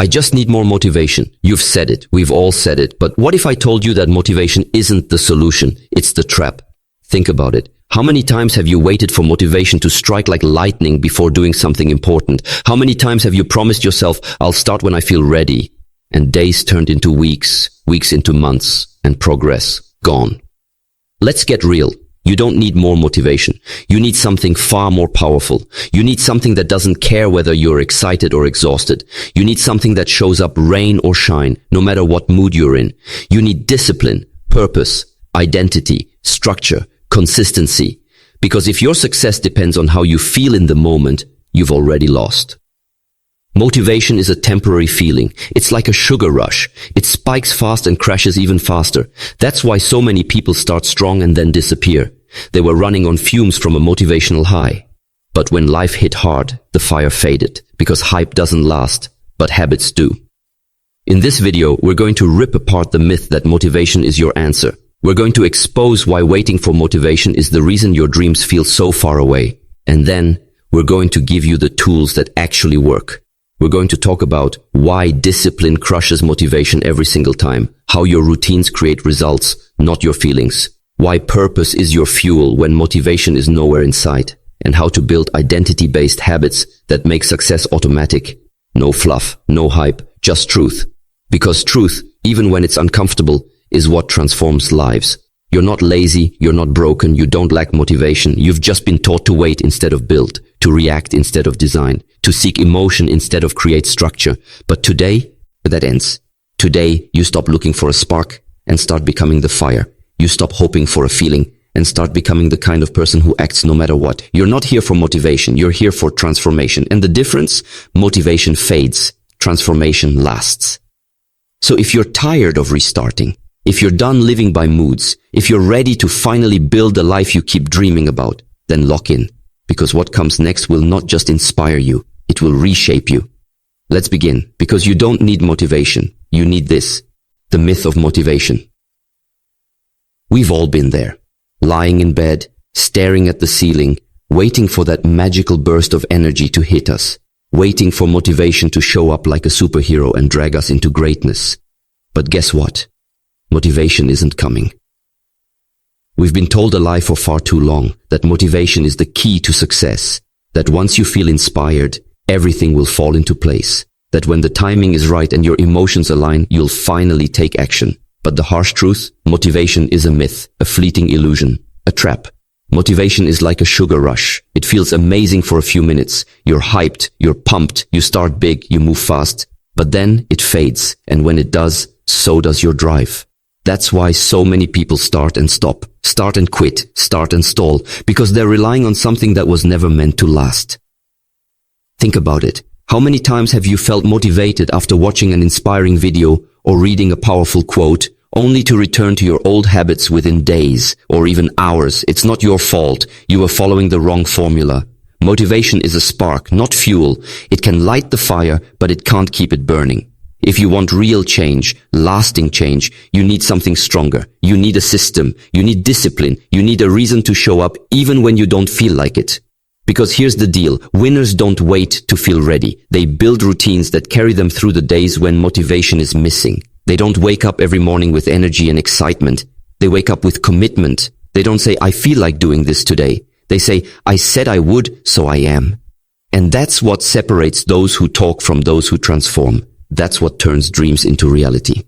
I just need more motivation. You've said it. We've all said it. But what if I told you that motivation isn't the solution? It's the trap. Think about it. How many times have you waited for motivation to strike like lightning before doing something important? How many times have you promised yourself, I'll start when I feel ready? And days turned into weeks, weeks into months, and progress gone. Let's get real. You don't need more motivation. You need something far more powerful. You need something that doesn't care whether you're excited or exhausted. You need something that shows up rain or shine, no matter what mood you're in. You need discipline, purpose, identity, structure, consistency. Because if your success depends on how you feel in the moment, you've already lost. Motivation is a temporary feeling. It's like a sugar rush. It spikes fast and crashes even faster. That's why so many people start strong and then disappear. They were running on fumes from a motivational high. But when life hit hard, the fire faded, because hype doesn't last, but habits do. In this video, we're going to rip apart the myth that motivation is your answer. We're going to expose why waiting for motivation is the reason your dreams feel so far away. And then, we're going to give you the tools that actually work. We're going to talk about why discipline crushes motivation every single time, how your routines create results, not your feelings, why purpose is your fuel when motivation is nowhere in sight, and how to build identity-based habits that make success automatic. No fluff, no hype, just truth. Because truth, even when it's uncomfortable, is what transforms lives. You're not lazy, you're not broken, you don't lack motivation. You've just been taught to wait instead of build, to react instead of design, to seek emotion instead of create structure. But today, that ends. Today, you stop looking for a spark and start becoming the fire. You stop hoping for a feeling and start becoming the kind of person who acts no matter what. You're not here for motivation, you're here for transformation. And the difference? Motivation fades, transformation lasts. So if you're tired of restarting, if you're done living by moods, if you're ready to finally build the life you keep dreaming about, then lock in. Because what comes next will not just inspire you, it will reshape you. Let's begin, because you don't need motivation. You need this, the myth of motivation. We've all been there, lying in bed, staring at the ceiling, waiting for that magical burst of energy to hit us, waiting for motivation to show up like a superhero and drag us into greatness. But guess what? Motivation isn't coming. We've been told a lie for far too long, that motivation is the key to success, that once you feel inspired, everything will fall into place, that when the timing is right and your emotions align, you'll finally take action. But the harsh truth, motivation is a myth, a fleeting illusion, a trap. Motivation is like a sugar rush. It feels amazing for a few minutes. You're hyped, you're pumped, you start big, you move fast. But then it fades, and when it does, so does your drive. That's why so many people start and stop, start and quit, start and stall, because they're relying on something that was never meant to last. Think about it. How many times have you felt motivated after watching an inspiring video or reading a powerful quote, only to return to your old habits within days or even hours? It's not your fault. You were following the wrong formula. Motivation is a spark, not fuel. It can light the fire, but it can't keep it burning. If you want real change, lasting change, you need something stronger. You need a system. You need discipline. You need a reason to show up even when you don't feel like it. Because here's the deal. Winners don't wait to feel ready. They build routines that carry them through the days when motivation is missing. They don't wake up every morning with energy and excitement. They wake up with commitment. They don't say, I feel like doing this today. They say, I said I would, so I am. And that's what separates those who talk from those who transform. That's what turns dreams into reality.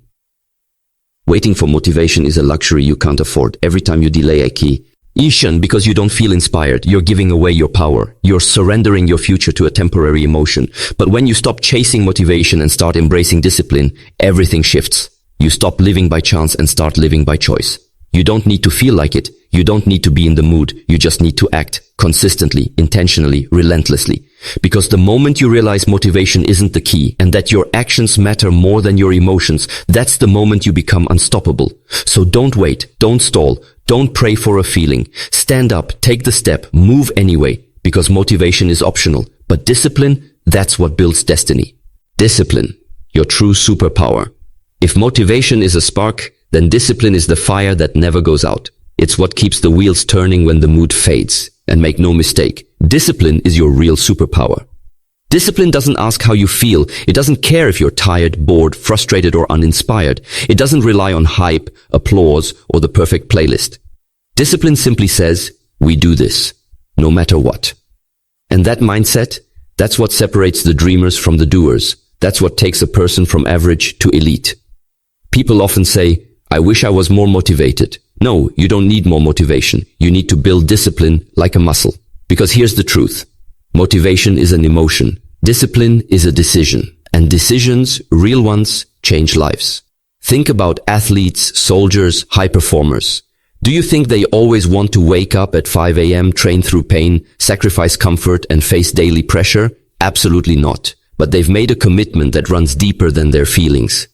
Waiting for motivation is a luxury you can't afford. Every time you delay a key, because you don't feel inspired, you're giving away your power. You're surrendering your future to a temporary emotion. But when you stop chasing motivation and start embracing discipline, everything shifts. You stop living by chance and start living by choice. You don't need to feel like it. You don't need to be in the mood. You just need to act consistently, intentionally, relentlessly. Because the moment you realize motivation isn't the key and that your actions matter more than your emotions, that's the moment you become unstoppable. So don't wait, don't stall, don't pray for a feeling. Stand up, take the step, move anyway, because motivation is optional. But discipline, that's what builds destiny. Discipline, your true superpower. If motivation is a spark, then discipline is the fire that never goes out. It's what keeps the wheels turning when the mood fades. And make no mistake, discipline is your real superpower. Discipline doesn't ask how you feel. It doesn't care if you're tired, bored, frustrated, or uninspired. It doesn't rely on hype, applause, or the perfect playlist. Discipline simply says, we do this, no matter what. And that mindset, that's what separates the dreamers from the doers. That's what takes a person from average to elite. People often say, I wish I was more motivated. No, you don't need more motivation. You need to build discipline like a muscle. Because here's the truth. Motivation is an emotion. Discipline is a decision. And decisions, real ones, change lives. Think about athletes, soldiers, high performers. Do you think they always want to wake up at 5 a.m., train through pain, sacrifice comfort, and face daily pressure? Absolutely not. But they've made a commitment that runs deeper than their feelings.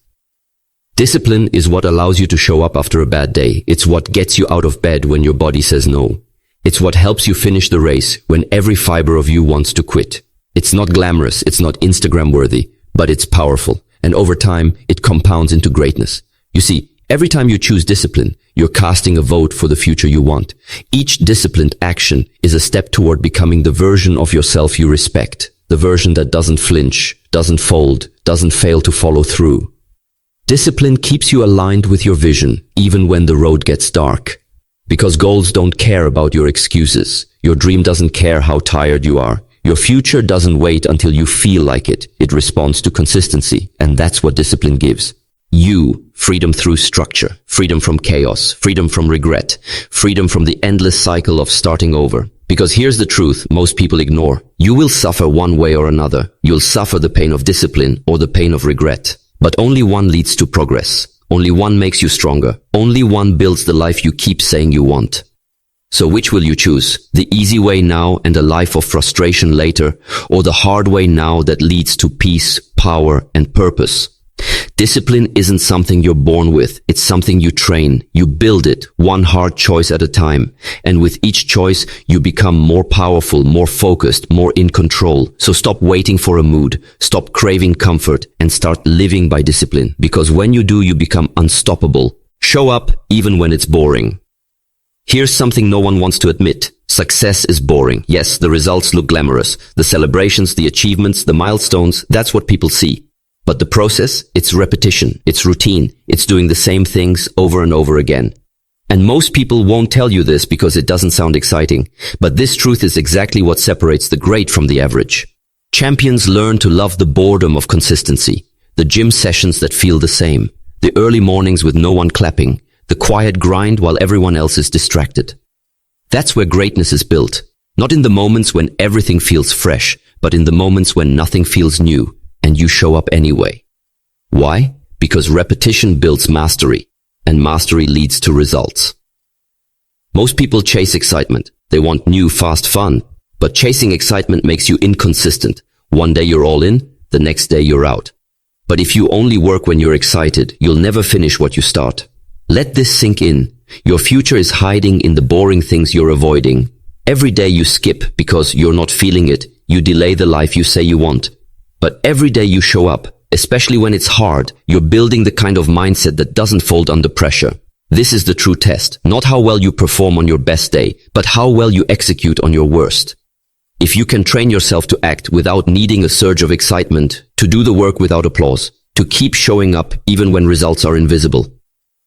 Discipline is what allows you to show up after a bad day. It's what gets you out of bed when your body says no. It's what helps you finish the race when every fiber of you wants to quit. It's not glamorous, it's not Instagram worthy, but it's powerful. And over time, it compounds into greatness. You see, every time you choose discipline, you're casting a vote for the future you want. Each disciplined action is a step toward becoming the version of yourself you respect. The version that doesn't flinch, doesn't fold, doesn't fail to follow through. Discipline keeps you aligned with your vision, even when the road gets dark. Because goals don't care about your excuses. Your dream doesn't care how tired you are. Your future doesn't wait until you feel like it. It responds to consistency, and that's what discipline gives. You, freedom through structure, freedom from chaos, freedom from regret, freedom from the endless cycle of starting over. Because here's the truth most people ignore. You will suffer one way or another. You'll suffer the pain of discipline or the pain of regret. But only one leads to progress. Only one makes you stronger. Only one builds the life you keep saying you want. So which will you choose? The easy way now and a life of frustration later, or the hard way now that leads to peace, power, and purpose? Discipline isn't something you're born with. It's something you train. You build it, one hard choice at a time. And with each choice, you become more powerful, more focused, more in control. So stop waiting for a mood. Stop craving comfort and start living by discipline. Because when you do, you become unstoppable. Show up even when it's boring. Here's something no one wants to admit. Success is boring. Yes, the results look glamorous. The celebrations, the achievements, the milestones, that's what people see. But the process, it's repetition, it's routine, it's doing the same things over and over again. And most people won't tell you this because it doesn't sound exciting. But this truth is exactly what separates the great from the average. Champions learn to love the boredom of consistency, the gym sessions that feel the same, the early mornings with no one clapping, the quiet grind while everyone else is distracted. That's where greatness is built. Not in the moments when everything feels fresh, but in the moments when nothing feels new. And you show up anyway. Why? Because repetition builds mastery, and mastery leads to results. Most people chase excitement. They want new, fast fun. But chasing excitement makes you inconsistent. One day you're all in, the next day you're out. But if you only work when you're excited, you'll never finish what you start. Let this sink in. Your future is hiding in the boring things you're avoiding. Every day you skip because you're not feeling it. You delay the life you say you want. But every day you show up, especially when it's hard, you're building the kind of mindset that doesn't fold under pressure. This is the true test, not how well you perform on your best day, but how well you execute on your worst. If you can train yourself to act without needing a surge of excitement, to do the work without applause, to keep showing up even when results are invisible,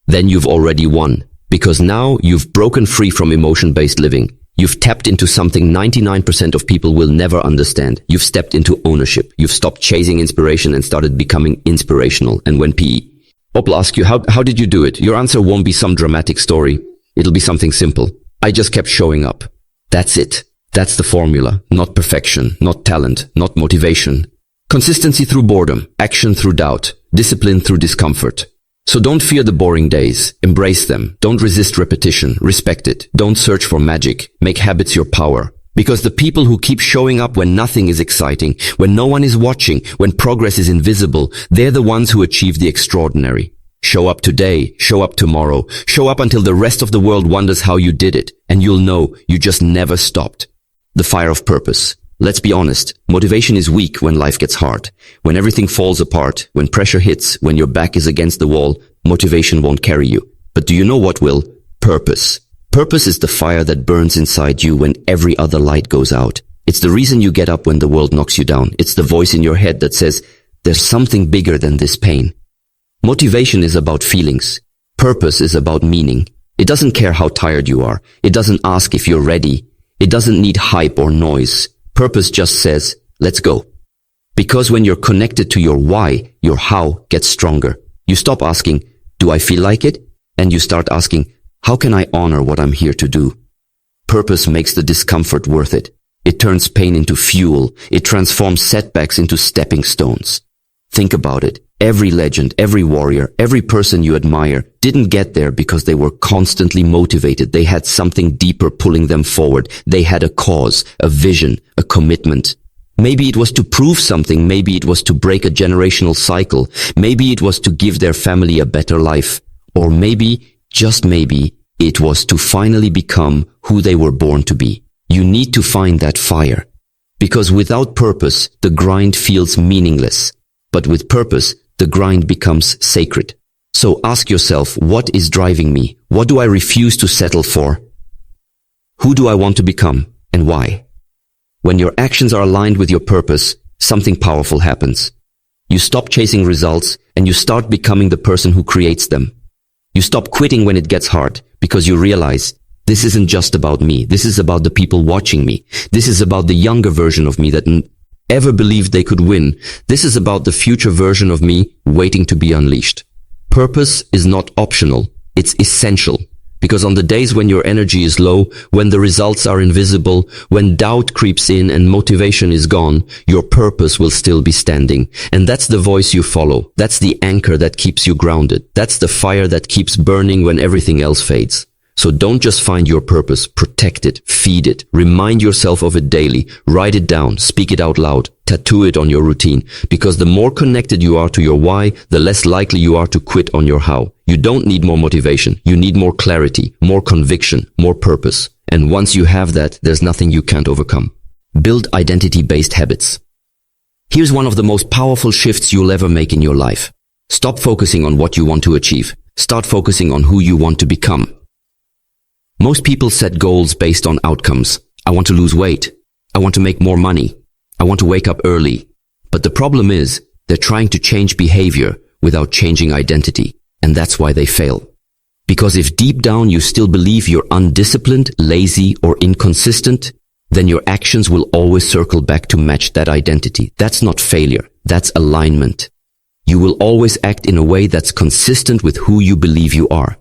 then you've already won. Because now you've broken free from emotion-based living. You've tapped into something 99% of people will never understand. You've stepped into ownership. You've stopped chasing inspiration and started becoming inspirational. And when people ask you, how did you do it? Your answer won't be some dramatic story. It'll be something simple. I just kept showing up. That's it. That's the formula. Not perfection, not talent, not motivation. Consistency through boredom, action through doubt, discipline through discomfort. So don't fear the boring days. Embrace them. Don't resist repetition. Respect it. Don't search for magic. Make habits your power. Because the people who keep showing up when nothing is exciting, when no one is watching, when progress is invisible, they're the ones who achieve the extraordinary. Show up today. Show up tomorrow. Show up until the rest of the world wonders how you did it. And you'll know you just never stopped. The fire of purpose. Let's be honest, motivation is weak when life gets hard. When everything falls apart, when pressure hits, when your back is against the wall, motivation won't carry you. But do you know what will? Purpose. Purpose is the fire that burns inside you when every other light goes out. It's the reason you get up when the world knocks you down. It's the voice in your head that says, there's something bigger than this pain. Motivation is about feelings. Purpose is about meaning. It doesn't care how tired you are. It doesn't ask if you're ready. It doesn't need hype or noise. Purpose just says, let's go. Because when you're connected to your why, your how gets stronger. You stop asking, do I feel like it? And you start asking, how can I honor what I'm here to do? Purpose makes the discomfort worth it. It turns pain into fuel. It transforms setbacks into stepping stones. Think about it. Every legend, every warrior, every person you admire didn't get there because they were constantly motivated. They had something deeper pulling them forward. They had a cause, a vision, a commitment. Maybe it was to prove something. Maybe it was to break a generational cycle. Maybe it was to give their family a better life. Or maybe, just maybe, it was to finally become who they were born to be. You need to find that fire. Because without purpose, the grind feels meaningless. But with purpose, the grind becomes sacred. So ask yourself, what is driving me? What do I refuse to settle for? Who do I want to become, and why? When your actions are aligned with your purpose, something powerful happens. You stop chasing results, and you start becoming the person who creates them. You stop quitting when it gets hard, because you realize, this isn't just about me. This is about the people watching me. This is about the younger version of me that ever believed they could win. This is about the future version of me waiting to be unleashed. Purpose is not optional. It's essential. Because on the days when your energy is low, when the results are invisible, when doubt creeps in and motivation is gone, your purpose will still be standing. And that's the voice you follow. That's the anchor that keeps you grounded. That's the fire that keeps burning when everything else fades. So don't just find your purpose, protect it, feed it, remind yourself of it daily, write it down, speak it out loud, tattoo it on your routine. Because the more connected you are to your why, the less likely you are to quit on your how. You don't need more motivation. You need more clarity, more conviction, more purpose. And once you have that, there's nothing you can't overcome. Build identity-based habits. Here's one of the most powerful shifts you'll ever make in your life. Stop focusing on what you want to achieve. Start focusing on who you want to become. Most people set goals based on outcomes. I want to lose weight. I want to make more money. I want to wake up early. But the problem is, they're trying to change behavior without changing identity. And that's why they fail. Because if deep down you still believe you're undisciplined, lazy, or inconsistent, then your actions will always circle back to match that identity. That's not failure. That's alignment. You will always act in a way that's consistent with who you believe you are.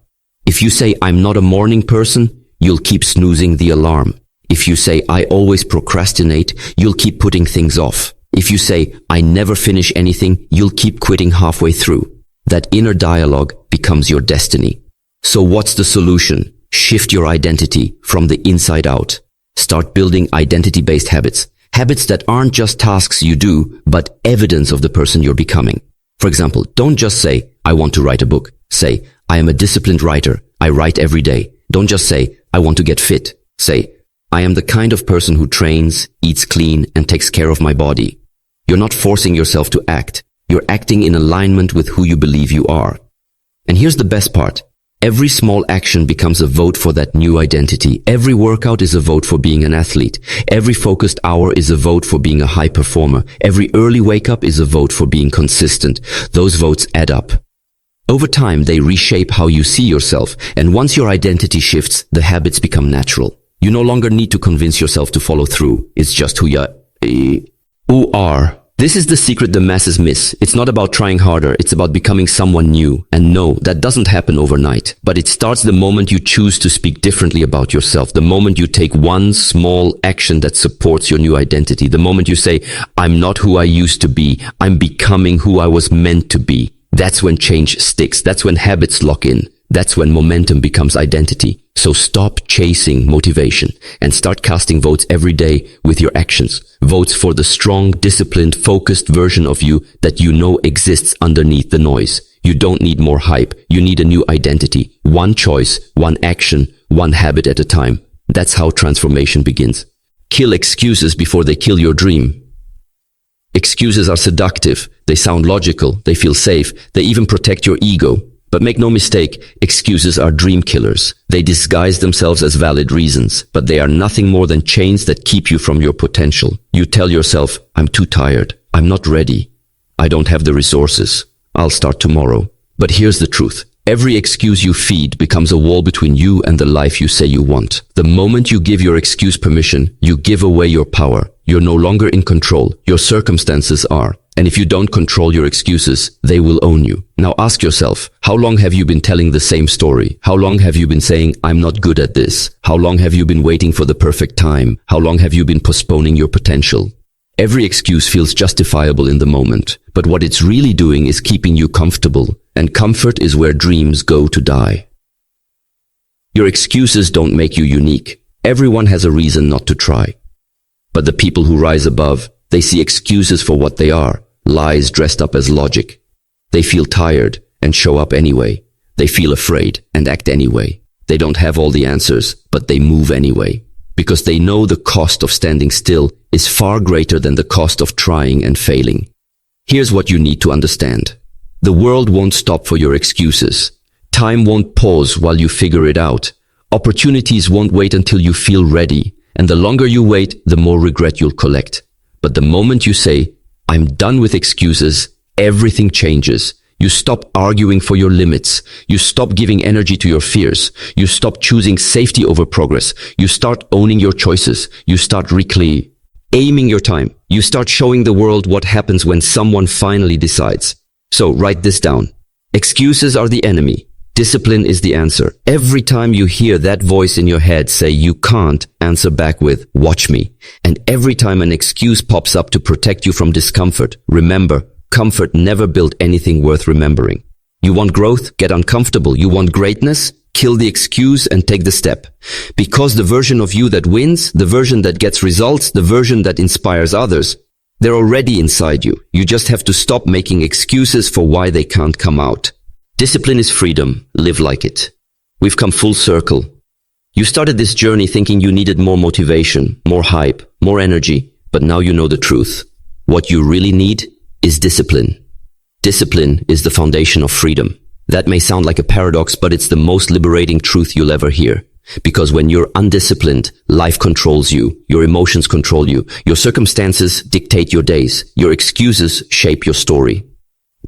If you say, I'm not a morning person, you'll keep snoozing the alarm. If you say, I always procrastinate, you'll keep putting things off. If you say, I never finish anything, you'll keep quitting halfway through. That inner dialogue becomes your destiny. So what's the solution? Shift your identity from the inside out. Start building identity-based habits. Habits that aren't just tasks you do, but evidence of the person you're becoming. For example, don't just say, I want to write a book. Say, I am a disciplined writer. I write every day. Don't just say, I want to get fit. Say, I am the kind of person who trains, eats clean, and takes care of my body. You're not forcing yourself to act. You're acting in alignment with who you believe you are. And here's the best part. Every small action becomes a vote for that new identity. Every workout is a vote for being an athlete. Every focused hour is a vote for being a high performer. Every early wake up is a vote for being consistent. Those votes add up. Over time, they reshape how you see yourself, and once your identity shifts, the habits become natural. You no longer need to convince yourself to follow through. It's just who you are. This is the secret the masses miss. It's not about trying harder, it's about becoming someone new. And no, that doesn't happen overnight. But it starts the moment you choose to speak differently about yourself, the moment you take one small action that supports your new identity, the moment you say, I'm not who I used to be, I'm becoming who I was meant to be. That's when change sticks. That's when habits lock in. That's when momentum becomes identity. So stop chasing motivation and start casting votes every day with your actions. Votes for the strong, disciplined, focused version of you that you know exists underneath the noise. You don't need more hype. You need a new identity. One choice, one action, one habit at a time. That's how transformation begins. Kill excuses before they kill your dream. Excuses are seductive. They sound logical. They feel safe. They even protect your ego. But make no mistake, excuses are dream killers. They disguise themselves as valid reasons, but they are nothing more than chains that keep you from your potential. You tell yourself, I'm too tired. I'm not ready. I don't have the resources. I'll start tomorrow. But here's the truth. Every excuse you feed becomes a wall between you and the life you say you want. The moment you give your excuse permission, you give away your power. You're no longer in control. Your circumstances are. And if you don't control your excuses, they will own you. Now ask yourself, how long have you been telling the same story? How long have you been saying, I'm not good at this? How long have you been waiting for the perfect time? How long have you been postponing your potential? Every excuse feels justifiable in the moment, but what it's really doing is keeping you comfortable, and comfort is where dreams go to die. Your excuses don't make you unique. Everyone has a reason not to try. But the people who rise above, they see excuses for what they are, lies dressed up as logic. They feel tired and show up anyway. They feel afraid and act anyway. They don't have all the answers, but they move anyway. Because they know the cost of standing still is far greater than the cost of trying and failing. Here's what you need to understand. The world won't stop for your excuses. Time won't pause while you figure it out. Opportunities won't wait until you feel ready. And the longer you wait, the more regret you'll collect. But the moment you say, I'm done with excuses, everything changes. You stop arguing for your limits. You stop giving energy to your fears. You stop choosing safety over progress. You start owning your choices. You start aiming your time. You start showing the world what happens when someone finally decides. So write this down. Excuses are the enemy. Discipline is the answer. Every time you hear that voice in your head say you can't, answer back with, watch me. And every time an excuse pops up to protect you from discomfort, remember, comfort never built anything worth remembering. You want growth? Get uncomfortable. You want greatness? Kill the excuse and take the step. Because the version of you that wins, the version that gets results, the version that inspires others, they're already inside you. You just have to stop making excuses for why they can't come out. Discipline is freedom. Live like it. We've come full circle. You started this journey thinking you needed more motivation, more hype, more energy, but now you know the truth. What you really need is discipline. Discipline is the foundation of freedom. That may sound like a paradox, but it's the most liberating truth you'll ever hear. Because when you're undisciplined, life controls you, your emotions control you, your circumstances dictate your days, your excuses shape your story.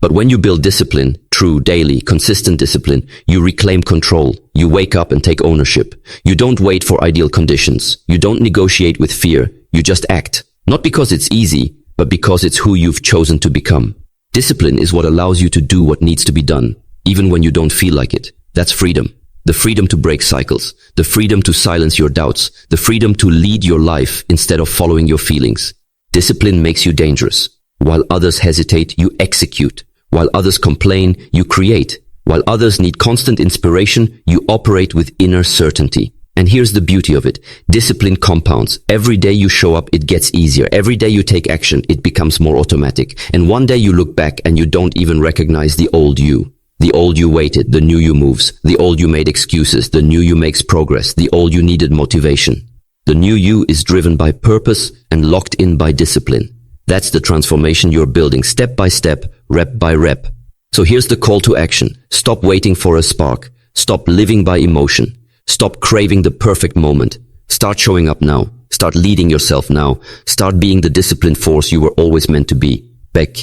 But when you build discipline, true, daily, consistent discipline, you reclaim control. You wake up and take ownership. You don't wait for ideal conditions. You don't negotiate with fear. You just act. Not because it's easy, but because it's who you've chosen to become. Discipline is what allows you to do what needs to be done, even when you don't feel like it. That's freedom. The freedom to break cycles. The freedom to silence your doubts. The freedom to lead your life instead of following your feelings. Discipline makes you dangerous. While others hesitate, you execute. While others complain, you create. While others need constant inspiration, you operate with inner certainty. And here's the beauty of it. Discipline compounds. Every day you show up, it gets easier. Every day you take action, it becomes more automatic. And one day you look back and you don't even recognize the old you. The old you waited, the new you moves. The old you made excuses, the new you makes progress. The old you needed motivation. The new you is driven by purpose and locked in by discipline. That's the transformation you're building step by step, rep by rep. So here's the call to action. Stop waiting for a spark. Stop living by emotion. Stop craving the perfect moment. Start showing up now. Start leading yourself now. Start being the disciplined force you were always meant to be. Beck.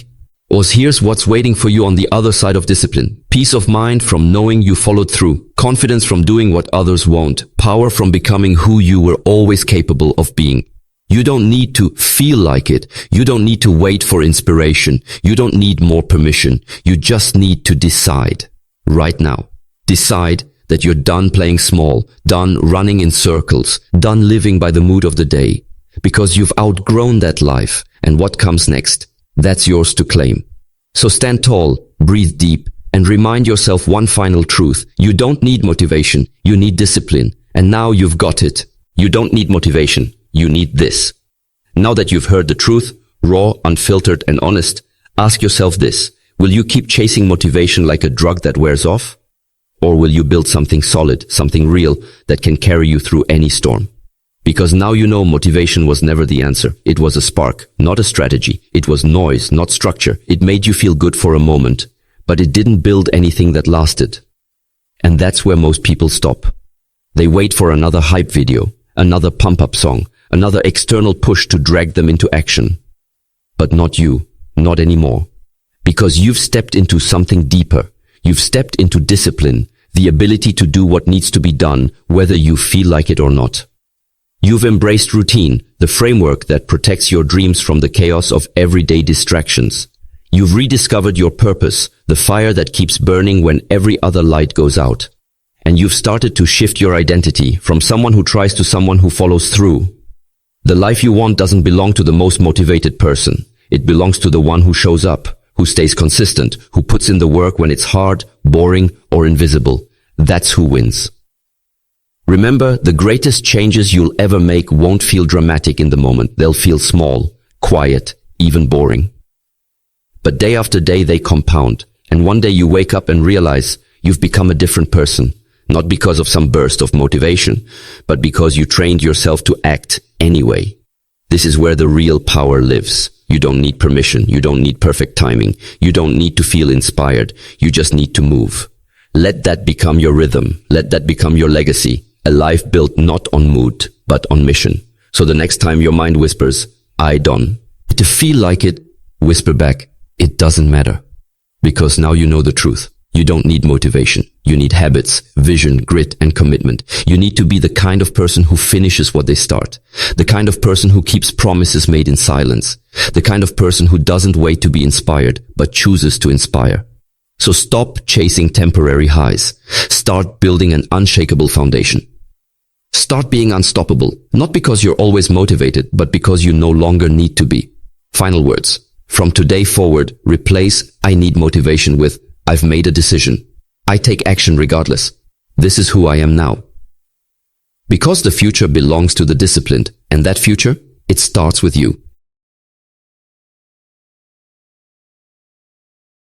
Or here's what's waiting for you on the other side of discipline. Peace of mind from knowing you followed through. Confidence from doing what others won't. Power from becoming who you were always capable of being. You don't need to feel like it. You don't need to wait for inspiration. You don't need more permission. You just need to decide. Right now. Decide that you're done playing small, done running in circles, done living by the mood of the day. Because you've outgrown that life. And what comes next? That's yours to claim. So stand tall, breathe deep, and remind yourself one final truth. You don't need motivation. You need discipline. And now you've got it. You don't need motivation. You need this. Now that you've heard the truth, raw, unfiltered, and honest, ask yourself this. Will you keep chasing motivation like a drug that wears off? Or will you build something solid, something real, that can carry you through any storm? Because now you know motivation was never the answer. It was a spark, not a strategy. It was noise, not structure. It made you feel good for a moment. but it didn't build anything that lasted. And that's where most people stop. They wait for another hype video, another pump-up song, another external push to drag them into action. But not you, not anymore. Because you've stepped into something deeper. You've stepped into discipline, the ability to do what needs to be done, whether you feel like it or not. You've embraced routine, the framework that protects your dreams from the chaos of everyday distractions. You've rediscovered your purpose, the fire that keeps burning when every other light goes out. And you've started to shift your identity from someone who tries to someone who follows through. The life you want doesn't belong to the most motivated person. It belongs to the one who shows up, who stays consistent, who puts in the work when it's hard, boring, or invisible. That's who wins. Remember, the greatest changes you'll ever make won't feel dramatic in the moment. They'll feel small, quiet, even boring. But day after day they compound, and one day you wake up and realize you've become a different person, not because of some burst of motivation, but because you trained yourself to act anyway. This is where the real power lives. You don't need permission, you don't need perfect timing, you don't need to feel inspired, you just need to move. Let that become your rhythm, let that become your legacy, a life built not on mood, but on mission. So the next time your mind whispers, I don't, to feel like it, whisper back, it doesn't matter. Because now you know the truth. You don't need motivation. You need habits, vision, grit, and commitment. You need to be the kind of person who finishes what they start. The kind of person who keeps promises made in silence. The kind of person who doesn't wait to be inspired, but chooses to inspire. So stop chasing temporary highs. Start building an unshakable foundation. Start being unstoppable, not because you're always motivated, but because you no longer need to be. Final words. From today forward, replace I need motivation with I've made a decision. I take action regardless. This is who I am now. Because the future belongs to the disciplined, and that future, it starts with you.